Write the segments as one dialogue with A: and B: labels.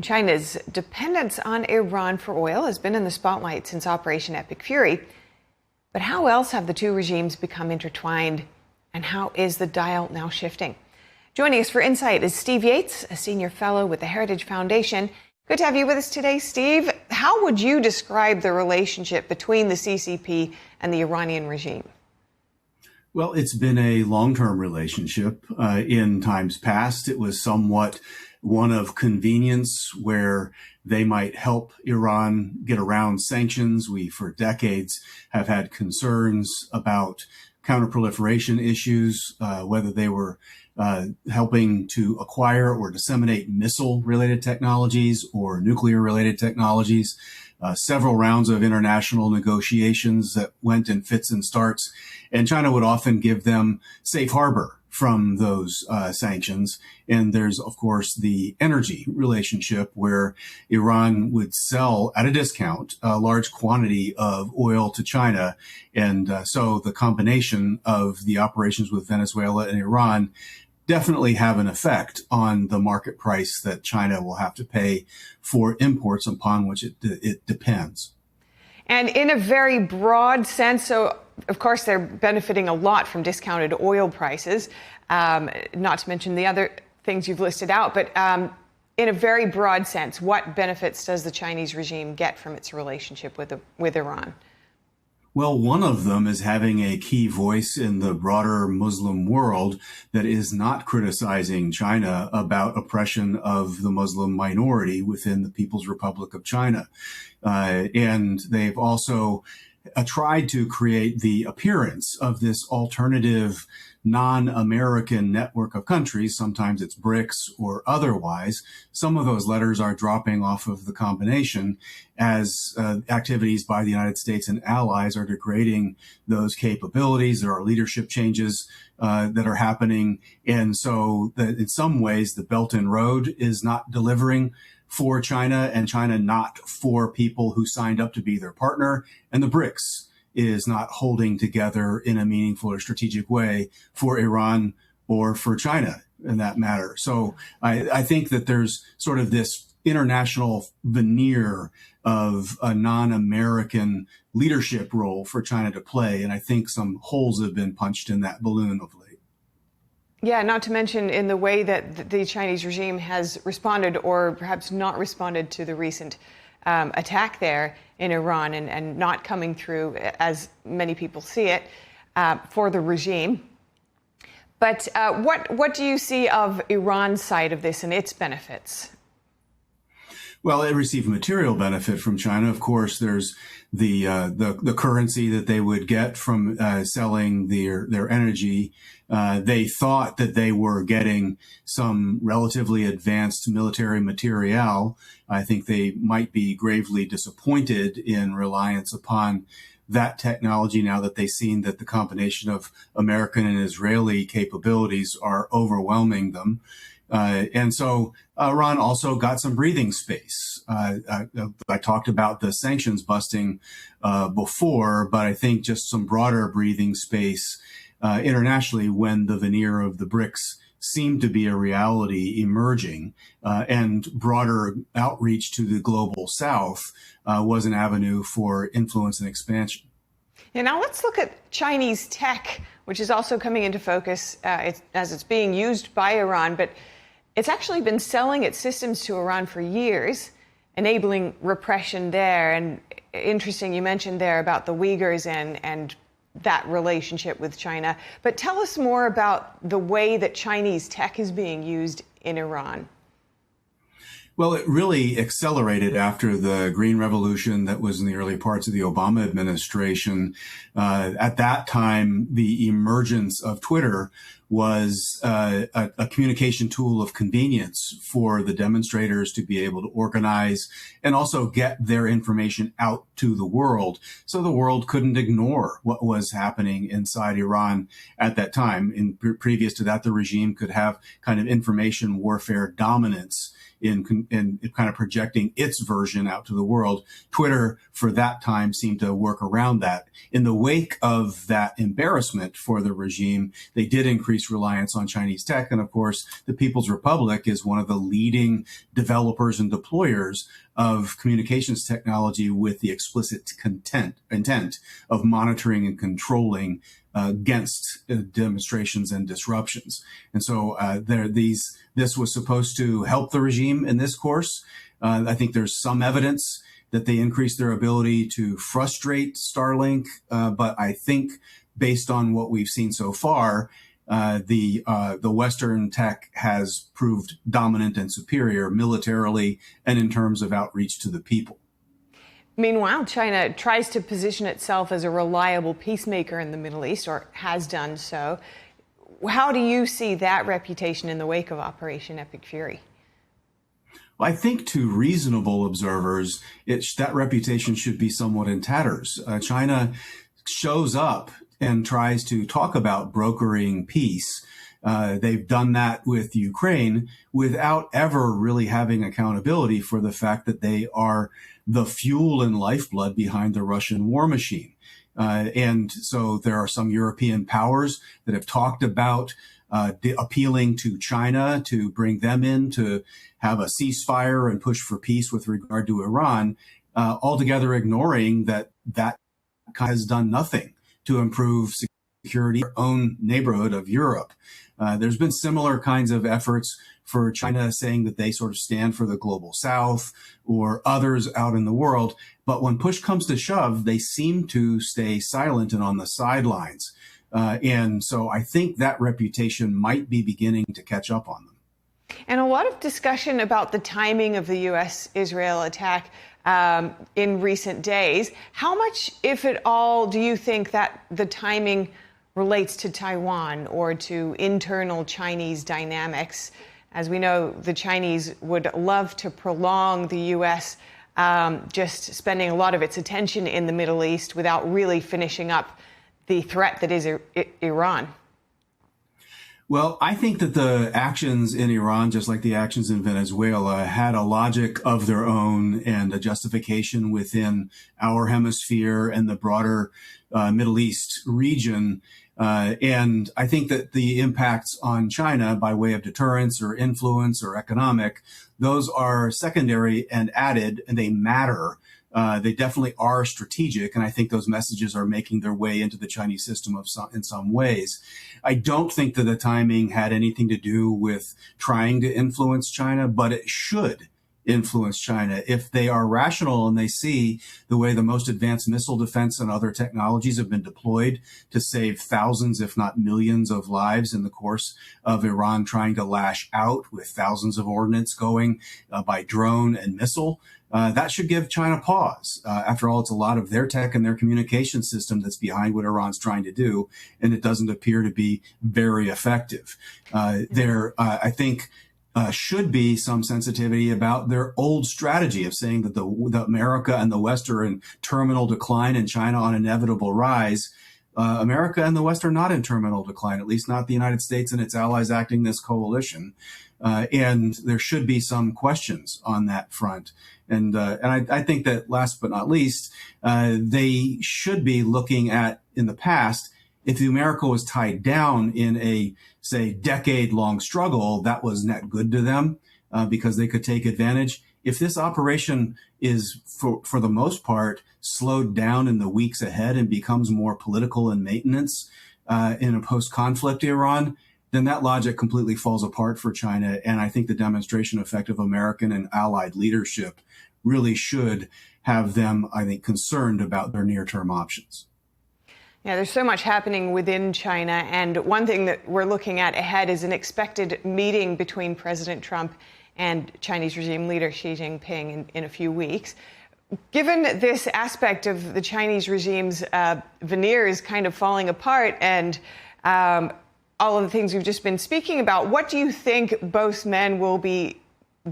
A: China's dependence on Iran for oil has been in the spotlight since Operation Epic Fury. But how else have the two regimes become intertwined, and how is the dial now shifting? Joining us for Insight is Steve Yates, a senior fellow with the Heritage Foundation. Good to have you with us today, Steve. How would you describe the relationship between the CCP and the Iranian regime?
B: Well, it's been a long-term relationship. In times past, it was somewhat one of convenience, where they might help Iran get around sanctions. We, for decades, have had concerns about counterproliferation issues, whether they were helping to acquire or disseminate missile-related technologies or nuclear-related technologies. Several rounds of international negotiations that went in fits and starts, and China would often give them safe harbor from those sanctions. And there's, of course, the energy relationship, where Iran would sell at a discount a large quantity of oil to China. And so the combination of the operations with Venezuela and Iran definitely have an effect on the market price that China will have to pay for imports upon which it depends.
A: And in a very broad sense, so of course they're benefiting a lot from discounted oil prices, not to mention the other things you've listed out, but in a very broad sense, what benefits does the Chinese regime get from its relationship with Iran?
B: Well, one of them is having a key voice in the broader Muslim world that is not criticizing China about oppression of the Muslim minority within the People's Republic of China. And they've also tried to create the appearance of this alternative non-American network of countries. Sometimes it's BRICS or otherwise. Some of those letters are dropping off of the combination as activities by the United States and allies are degrading those capabilities. There are leadership changes that are happening. And so that in some ways, the Belt and Road is not delivering for China, and China not for people who signed up to be their partner. And the BRICS is not holding together in a meaningful or strategic way for Iran or for China in that matter. So I think that there's sort of this international veneer of a non-American leadership role for China to play. And I think some holes have been punched in that balloon of late.
A: Yeah, not to mention in the way that the Chinese regime has responded, or perhaps not responded, to the recent attack there in Iran, and not coming through, as many people see it, for the regime. But what do you see of Iran's side of this and its benefits?
B: Well, it received material benefit from China. Of course, there's the currency that they would get from selling their energy. They thought that they were getting some relatively advanced military materiel. I think they might be gravely disappointed in reliance upon that technology now that they've seen that the combination of American and Israeli capabilities are overwhelming them. And so Iran also got some breathing space. I talked about the sanctions busting before, but I think just some broader breathing space internationally when the veneer of the BRICS seemed to be a reality emerging, and broader outreach to the global south was an avenue for influence and expansion.
A: Yeah, now let's look at Chinese tech, which is also coming into focus as it's being used by Iran, but it's actually been selling its systems to Iran for years, enabling repression there. And interesting, you mentioned there about the Uyghurs and that relationship with China. But tell us more about the way that Chinese tech is being used in Iran.
B: Well, it really accelerated after the Green Revolution that was in the early parts of the Obama administration. At that time, the emergence of Twitter was a communication tool of convenience for the demonstrators to be able to organize and also get their information out to the world. So the world couldn't ignore what was happening inside Iran at that time. Previous to that, the regime could have kind of information warfare dominance in kind of projecting its version out to the world. Twitter, for that time, seemed to work around that. In the wake of that embarrassment for the regime, they did increase increased reliance on Chinese tech. And of course, the People's Republic is one of the leading developers and deployers of communications technology with the explicit intent of monitoring and controlling against demonstrations and disruptions. And so this was supposed to help the regime in this course. I think there's some evidence that they increased their ability to frustrate Starlink. But I think based on what we've seen so far, the Western tech has proved dominant and superior militarily and in terms of outreach to the people.
A: Meanwhile, China tries to position itself as a reliable peacemaker in the Middle East, or has done so. How do you see that reputation in the wake of Operation Epic Fury?
B: Well, I think to reasonable observers, that reputation should be somewhat in tatters. China shows up and tries to talk about brokering peace. They've done that with Ukraine without ever really having accountability for the fact that they are the fuel and lifeblood behind the Russian war machine. And so there are some European powers that have talked about appealing to China to bring them in to have a ceasefire and push for peace with regard to Iran, altogether ignoring that has done nothing to improve security in their own neighborhood of Europe. There's been similar kinds of efforts for China saying that they sort of stand for the global South or others out in the world. But when push comes to shove, they seem to stay silent and on the sidelines. And so I think that reputation might be beginning to catch up on them.
A: And a lot of discussion about the timing of the U.S.-Israel attack in recent days. How much, if at all, do you think that the timing relates to Taiwan or to internal Chinese dynamics? As we know, the Chinese would love to prolong the U.S. Just spending a lot of its attention in the Middle East without really finishing up the threat that is Iran.
B: Well, I think that the actions in Iran, just like the actions in Venezuela, had a logic of their own and a justification within our hemisphere and the broader Middle East region. And I think that the impacts on China by way of deterrence or influence or economic, those are secondary and added, and they matter. They definitely are strategic, and I think those messages are making their way into the Chinese system in some ways. I don't think that the timing had anything to do with trying to influence China, but it should influence China. If they are rational and they see the way the most advanced missile defense and other technologies have been deployed to save thousands, if not millions of lives in the course of Iran trying to lash out with thousands of ordnance going by drone and missile, that should give China pause. After all, it's a lot of their tech and their communication system that's behind what Iran's trying to do, and it doesn't appear to be very effective. I think, should be some sensitivity about their old strategy of saying that the America and the West are in terminal decline and China on inevitable rise. America and the West are not in terminal decline, at least not the United States and its allies acting this coalition. And there should be some questions on that front. And I think that last but not least, they should be looking at, in the past, if America was tied down in a, say, decade-long struggle, that was net good to them because they could take advantage. If this operation is, for the most part, slowed down in the weeks ahead and becomes more political and maintenance in a post-conflict Iran, then that logic completely falls apart for China. And I think the demonstration effect of American and allied leadership really should have them, I think, concerned about their near-term options.
A: Yeah, there's so much happening within China, and one thing that we're looking at ahead is an expected meeting between President Trump and Chinese regime leader Xi Jinping in a few weeks. Given this aspect of the Chinese regime's veneer is kind of falling apart and all of the things we've just been speaking about, what do you think both men will be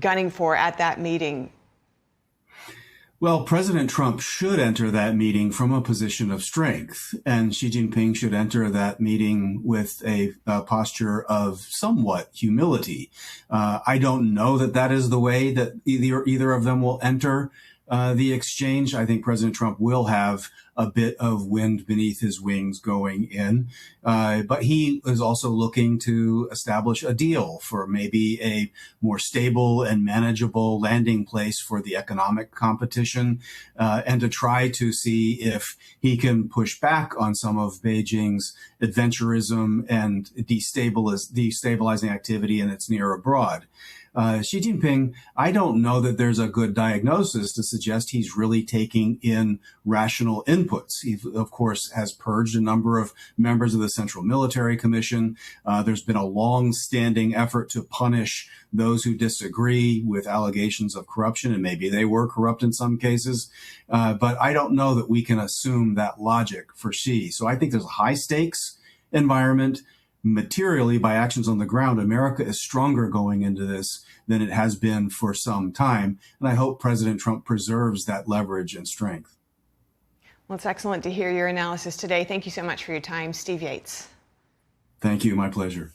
A: gunning for at that meeting?
B: Well, President Trump should enter that meeting from a position of strength, and Xi Jinping should enter that meeting with a posture of somewhat humility. I don't know that that is the way that either of them will enter. the exchange, I think President Trump will have a bit of wind beneath his wings going in. But he is also looking to establish a deal for maybe a more stable and manageable landing place for the economic competition, and to try to see if he can push back on some of Beijing's adventurism and destabilizing activity in its near abroad. Xi Jinping, I don't know that there's a good diagnosis to suggest he's really taking in rational inputs. He, of course, has purged a number of members of the Central Military Commission. There's been a long-standing effort to punish those who disagree with allegations of corruption, and maybe they were corrupt in some cases. But I don't know that we can assume that logic for Xi. So I think there's a high-stakes environment. Materially, by actions on the ground, America is stronger going into this than it has been for some time. And I hope President Trump preserves that leverage and strength.
A: Well, it's excellent to hear your analysis today. Thank you so much for your time, Steve Yates.
B: Thank you. My pleasure.